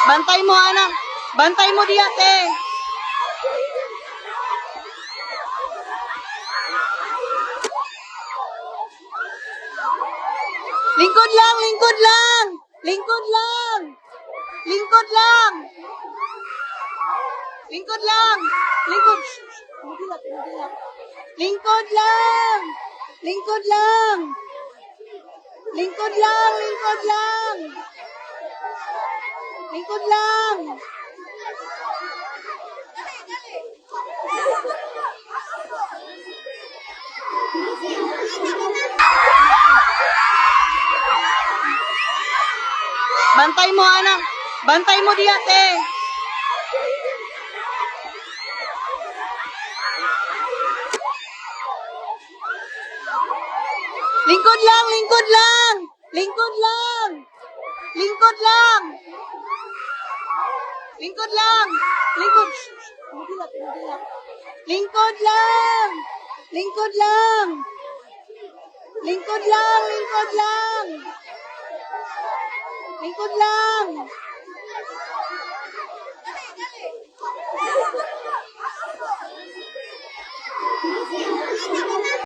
Bantay mo, anak. Bantay mo di ate. Lingkod lang, lingkod lang. Lingkod lang. Lingkod lang. Lingkod lang. Lingkod. Lingkod lang. Lingkod lang. Lingkod lang, lingkod lang. Lingkod lang. Bantay mo, anak. Bantay mo di ate. Lingkod lang, lingkod lang. Lingkod lang. Lingkod lang. Lingkod lang. Lingkod. Lingkod lang. Lingkod lang. Lingkod lang, lingkod lang. Lingkod lang.